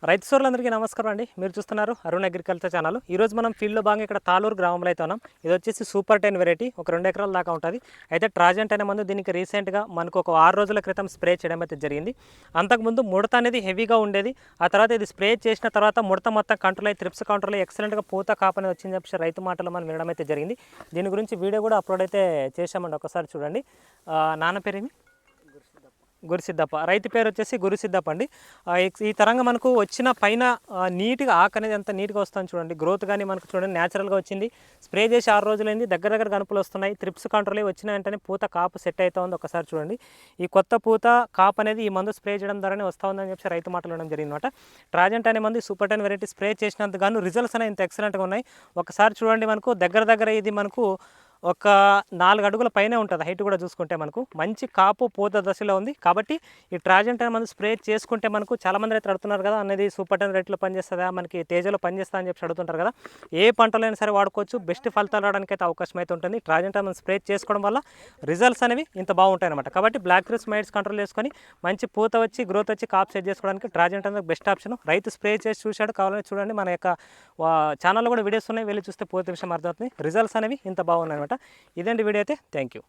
రైతు సోదరులందరికీ నమస్కారం అండి. మీరు చూస్తున్నారు అరుణ్ అగ్రికల్చర్ ఛానల్. ఈరోజు మనం ఫీల్డ్లో భాగంగా ఇక్కడ తాలూరు గ్రామంలో అయితే ఉన్నాం. ఇది వచ్చేసి సూపర్ 10 వెరైటీ, ఒక 2 ఎకరాల దాకా ఉంటుంది. అయితే ట్రాజెంట్ అనే మందు దీనికి రీసెంట్గా మనకు ఒక 6 రోజుల క్రితం స్ప్రే చేయడం అయితే జరిగింది. అంతకుముందు ముడత అనేది హెవీగా ఉండేది. ఆ తర్వాత ఇది స్ప్రే చేసిన తర్వాత ముడత మొత్తం కంట్రోల్ అయ్యి త్రిప్స్ కంట్రోల్ అయ్యి ఎక్సలెంట్గా పూత కాపని వచ్చింది చెప్పి రైతు మాటలు మనం వినడం అయితే జరిగింది. దీని గురించి వీడియో కూడా అప్లోడ్ అయితే చేశామండి, ఒకసారి చూడండి. నాన్న పేరేమి? గురుసిద్దప్ప. రైతు పేరు వచ్చేసి గురుసిద్దప్ప అండి. ఈ తరంగా మనకు వచ్చిన పైన నీట్గా ఆకు అనేది ఎంత నీట్గా వస్తుంది చూడండి. గ్రోత్ కానీ మనకు చూడండి న్యాచురల్గా వచ్చింది. స్ప్రే చేసి 6 రోజులైంది, దగ్గర గనుపులు వస్తున్నాయి. త్రిప్స్ కంట్రోల్ అయ్యి వచ్చిన వెంటనే పూత కాపు సెట్ అవుతా ఉంది. ఒకసారి చూడండి, ఈ కొత్త పూత కాపు అనేది ఈ మందు స్ప్రే చేయడం ద్వారానే వస్తూ ఉందని చెప్పి రైతు మాటలు ఉండడం జరిగింది అనమాట. ట్రాజెంట్ అనే మంది సూపర్ 10 వెరైటీ స్ప్రే చేసినందుకు గాను రిజల్ట్స్ అనేవి ఇంత ఎక్సలెంట్గా ఉన్నాయి. ఒకసారి చూడండి, మనకు దగ్గర ఇది మనకు ఒక 4 అడుగుల పైనే ఉంటుంది. హైట్ కూడా చూసుకుంటే మనకు మంచి కాపు పూత దశలో ఉంది. కాబట్టి ఈ ట్రాజెంట్ అనే మందు స్ప్రే చేసుకుంటే మనకు చాలామంది రైతులు అడుగుతున్నారు కదా, అనేది సూపర్ 10 రేట్లో పనిచేస్తుందా, మనకి తేజలో పనిచేస్తా అని చెప్పి అడుగుతుంటారు కదా. ఏ పంటలైనా సరే వాడుకోవచ్చు, బెస్ట్ ఫలితాలు రావడానికి అయితే అవకాశం అయితే ఉంటుంది. ట్రాజెంట్ అనే స్ప్రే చేసుకోవడం వల్ల రిజల్ట్స్ అనేవి ఇంత బాగుంటాయి అనమాట. కాబట్టి బ్లాక్ త్రిప్స్ మైట్స్ కంట్రోల్ చేసుకొని మంచి పూత వచ్చి గ్రోత్ వచ్చి కాపు సెట్ చేసుకోవడానికి ట్రాజెంట్ అనేది బెస్ట్ ఆప్షన్. రైతు స్ప్రే చేసి చూశాడు, కావాలని చూడండి. మన యొక్క ఛానల్లో కూడా వీడియోస్ ఉన్నాయి, వెళ్ళి చూస్తే పూర్తి విషయం అర్థమవుతుంది. రిజల్ట్స్ అనేవి ఇంత బాగున్నాయి అనమాట. ఇదండి వీడియో అయితే. Thank you.